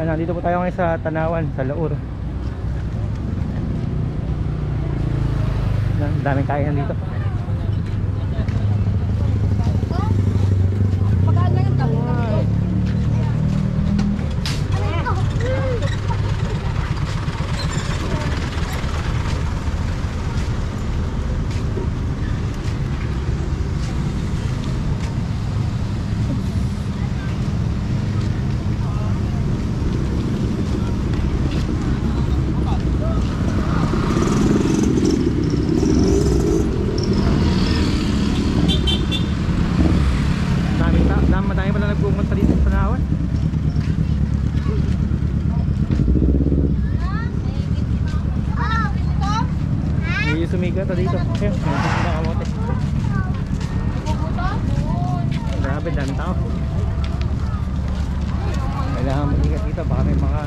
Yan, nandito po tayo ngayon sa Tanawan, sa Laur. Yan, daming kainan dito. Madami pala nagpupunta dito sa Tanawan. May sumigat na dito. Ayan, may kamote. Grabe, dami tao. Kailangan mag-ingat dito, baka may mga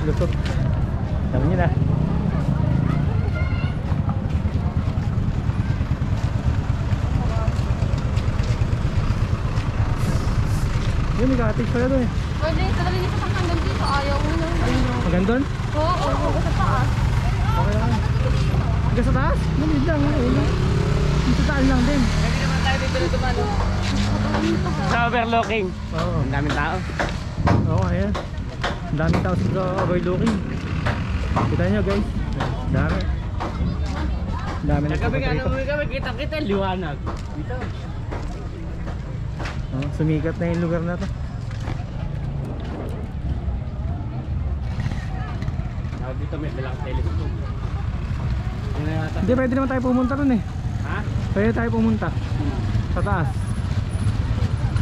lusot. Dami nyo na. Yun, may cottage pala doon eh. Pwede, talaga dito sa hanggang dito. Ayaw mo na. Hanggang doon? Oo, sa taas. Okay lang. Hanggang sa taas? Maliit lang. Dito taas lang din. Hindi naman tayo dito na tumalo. Sa overlooking. Oo. Ang daming tao. Oo, ayan. Ang daming tao sa overlooking. Kita nyo guys. Dami. Dami na Nagabi pupunta nga dito. naman kami, kita-kita, liwanag. Dito. Oh, sumikat na yung lugar na to. Dito may dalang telescope. Yun na yata. Hindi, pwede naman tayo pumunta ron eh. Ha? Pwede tayo pumunta sa taas.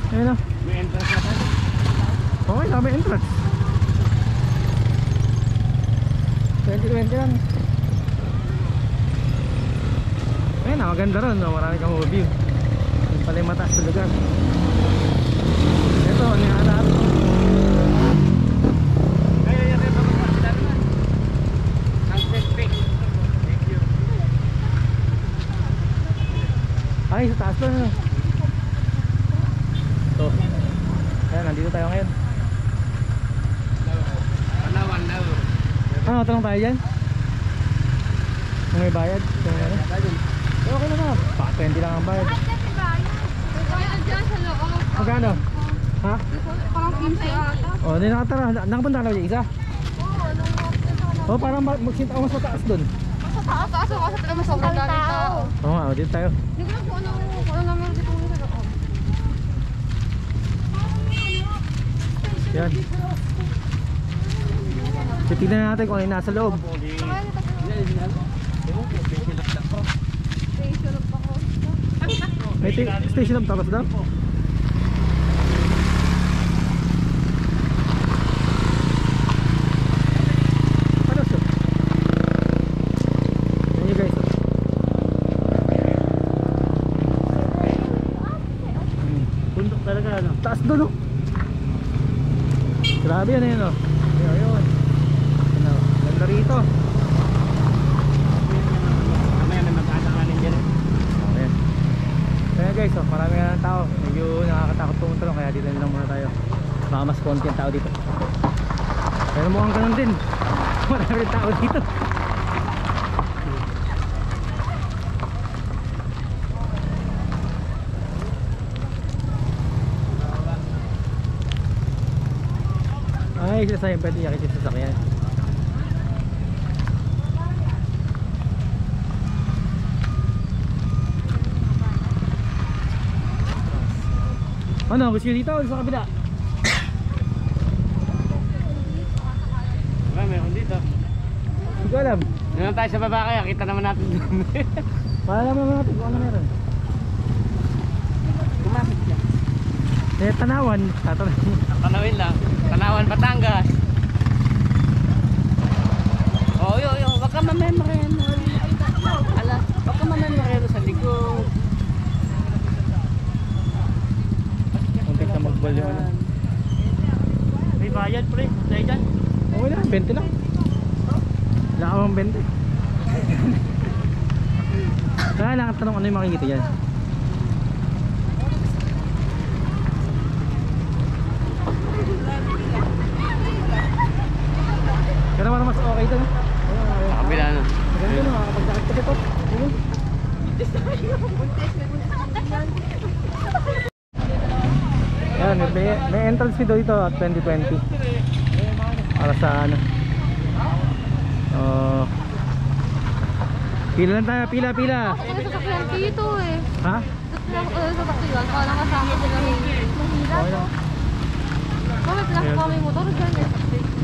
Ayun o. May entrance na tayo. Okay, dami entrance. 2020 lang. Ayun, maganda ron. Marami kang view. Yung pala yung mataas sa lugar. Ito, nihanap. Kaya yan rin ako sa naman. Sunset Peak. Thank you. Ay, sa taas doon. So, ayan, nandito tayo ngayon. Panawan daw. Ano, tanong tayo dyan? Kung may bayad? Kung ano? Okay na na. Baka 20 lang ang bayad. Kaya dyan sa loob. Magkano? Ha? Parang 15 ata. O, hindi nakatara. Nakapunta ka na isa? O, parang magsinta ako mas mataas doon. Sa taas, kaso kasi talaga sobrang daming tao. Oo nga, dito tayo. Hindi ko lang kung ano naman dito sa loob. Yan. Titignan natin kung ano yung nasa loob. May station of tapos daw? Ano siya? Yan nyo guys. Bundok talaga ano. Taas doon oh. Grabe yan yun oh. Ayun. Ano, ganda rito. Mamaya may magkakakanin dyan eh. Okay. Kaya guys, oh, marami nga ng tao. Medyo nakakatakot pumunta lang, kaya dito na lang muna tayo. Baka mas konti ang tao dito. Pero mukhang ganun din. Marami rin tao dito. Ay, isa sa'yo pwede yakit yung sasakyan. Ano, gusto nyo dito o sa kabila? Meron dito. Hindi ko alam. Doon tayo sa baba kaya, kita naman natin doon. Malalaman naman natin kung ano meron. Kumapit yan. Eh, Tanawan. Tanawin lang. Tanawan, Batangas. Oh, yo, wag ka mamemoreno. Ala, wag ka mamemoreno sa likod. Muntik na magbal yung ano. May bayad, pre. Dahil dyan. Okay lang, 20 lang. Wala ka bang 20. Kaya lang ang tanong ano yung makikita yan. Ayan, may entrance fee daw dito at 2020. Para sa ano. Pila lang tayo, pila. Ako na sasakyan dito eh. Ha? Ako na sasakyan. Kala kasama sila mahirap. Bakit lang kami motor dyan eh.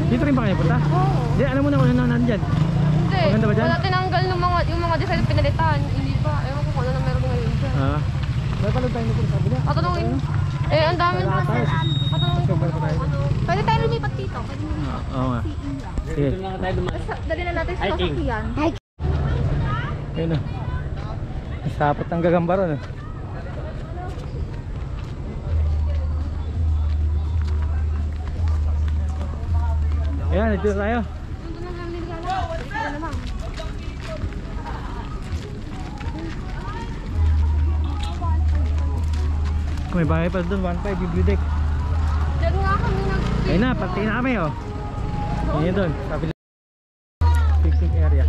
Dito rin ba kayo punta? Oo. Hindi, alam mo na kung ano nandyan. Hindi. Maganda ba dyan? Wala tinanggal yung mga design pinalitan. Hindi pa. Ewan ko kung ano na meron ngayon dyan. May pala tayo nito sabi niya. Tatanungin. Ang dami na. Tatanungin ko Super pa tayo. pwede tayo lumipat dito. Oo nga. Sige. Dali na natin sa sasakyan. Ayun o. Sapot ng gagamba ron. Ayan, dito na tayo. May bahay pa doon, 1.5 yung view deck. Diyan nga kami Ayun na, pati na kami oh. Ayun doon, sabi lang. Picnic area.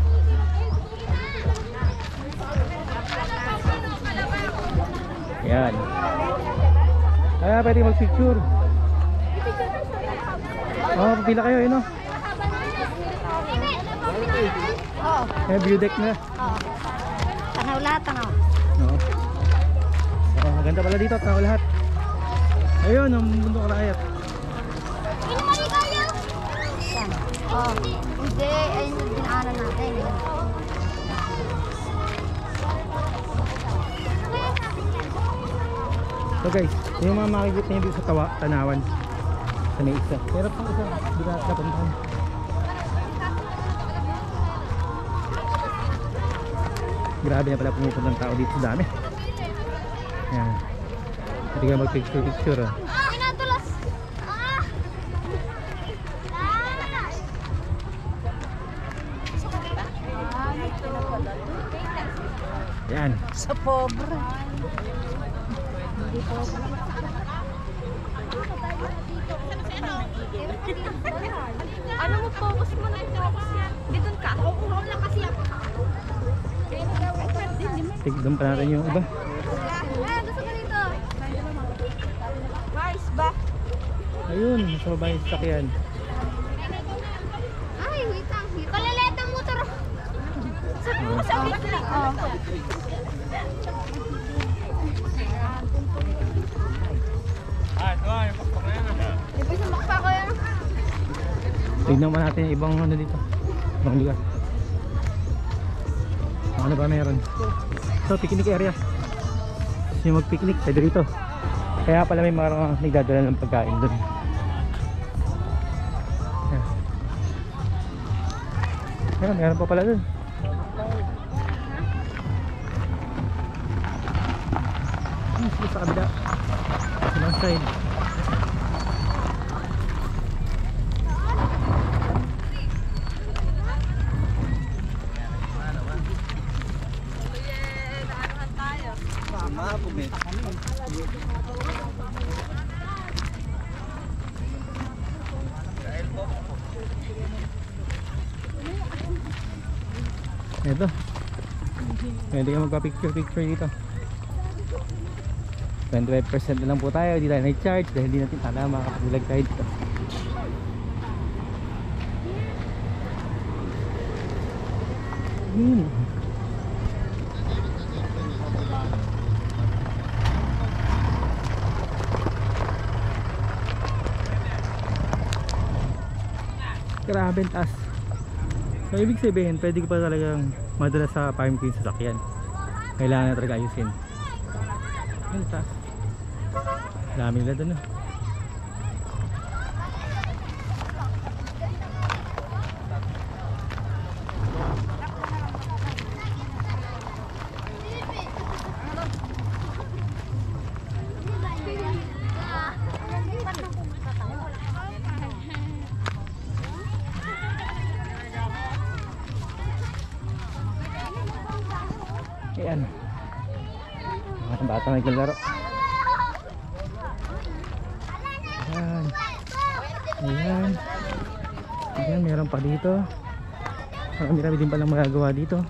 Ayan. Kaya pwede mag-picture. Pila kayo, yun o. May view deck na. Tanaw lahat, tanaw. Oo. Maganda pala dito, tanaw lahat. Ayun, ang mundo karayat. Hindi, ayun yung dinaanan natin. So guys, yung mga makikita nyo dito sa Tanawan sa may isa. Pero pang isa, di ba napuntahan? Grabe na pala pumupunta ng tao dito, dami. Ayan. Hindi ka mag-picture oh. Pinatulas! Ayan. Sa pobre. Ano mo, focus mo na focus yan. Dito ka. Oo, na kasi ako. Tignan pa natin yung iba. Gusto ko dito. Rice ba? Ayun, sa baba yung sakyan. Ay, wait lang. Kalaleta motor. Sa gitna. Tignan pa natin yung ibang ano dito. Ibang lugar. Ano ba meron? So, picnic area. Gusto nyo mag-picnic, pwede rito. Kaya pala may mga nagdadala ng pagkain doon. Meron pa pala doon. Sige sa kabila. Silang side. Ito. Pwede ka magpa-picture dito. 25% na lang po tayo. Hindi tayo na-charge dahil hindi natin sana makakapulag tayo dito. Grabe ang taas. So ibig sabihin, pwede ka pa talagang madala sa farm queen sasakyan. Kailangan na talaga ayusin. Ang taas. Dami nila doon. Ayan. Mga bata naglalaro. Ayan. Ayan. Ayan, meron pa dito. Marami din palang magagawa dito.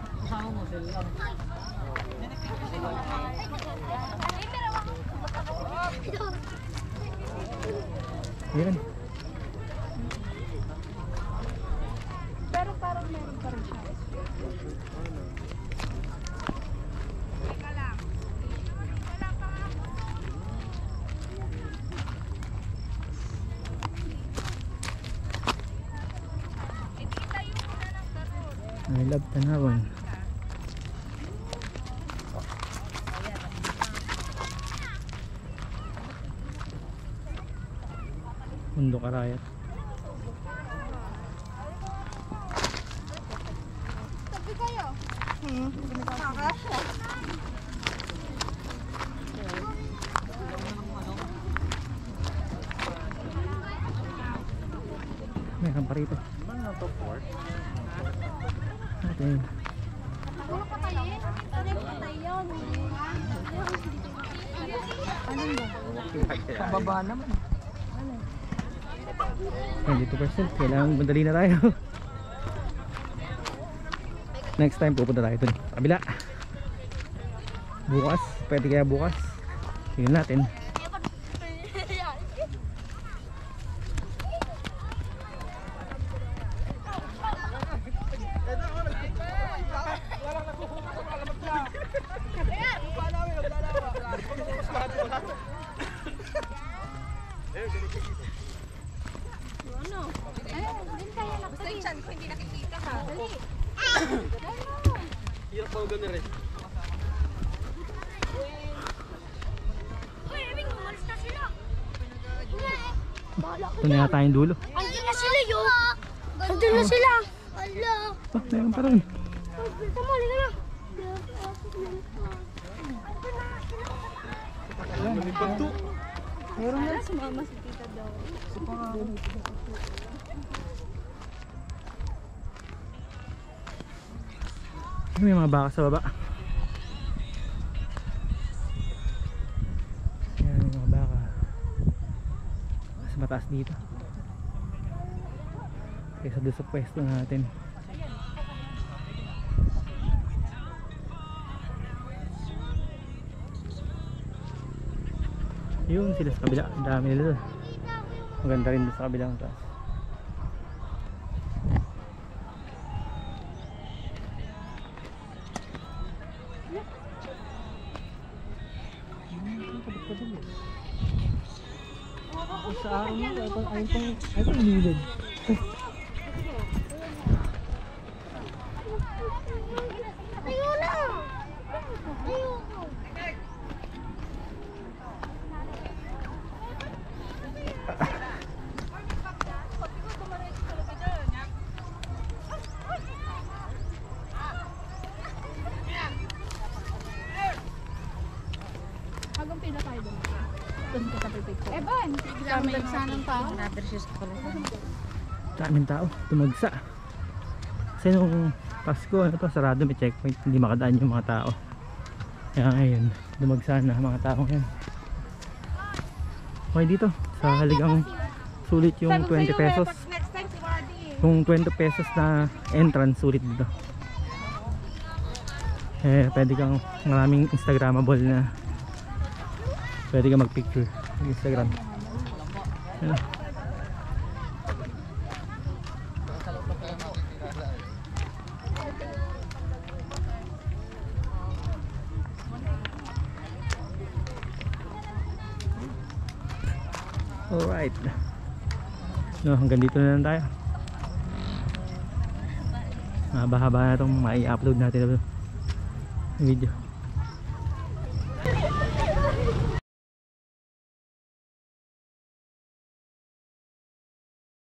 Ayan. Pero parang meron pa rin siya. I love Tanawan. Mundo Karayat. Tabi kayo. Nakakasya. Meron pa rito. Okay. Ano patayin? Ano yung patay yun? Anong ba? Pababa naman. 22%. Kailangan madali na tayo. Next time pupunta tayo dun. Kabila. Bukas. Pwede kaya bukas. Tingnan natin. Din kaya na. Basta yung chan ko hindi nakikita ha. Dali. Hirap pa gano'n rin. Uy, Eming, umalis na sila. Ito na yata yung dulo. Andun na sila yun. Andun na sila. Ala. Oh, meron pa rin. Tama, halika na. Meron na. Sumama si tita daw. May mga baka sa baba. Ayan, may mga baka. Mas mataas dito. Kaysa doon sa pwesto natin. Yun sila sa kabila. Ang dami nila doon. Maganda rin doon sa kabilang taas. Sa araw mo, ay pang inilid. Tayo na. Tayo. Hanggang pila tayo doon. Doon ka sa pipicture. Eban, biglang dagsa ng tao. Daming tao, tumagsa. Kasi nung Pasko, ano to, sarado, may checkpoint, hindi makadaan yung mga tao. Kaya ngayon, dumagsa na mga tao ngayon. Okay dito, sa haligang sulit yung 20 pesos. Next time si Wadi. Kung 20 pesos na entrance, sulit dito. Eh, pwede kang maraming Instagrammable na pwede kang mag-picture sa Instagram. Ano? Alright. No, hanggang dito na lang tayo. Mahaba-haba na itong mai-upload natin na video.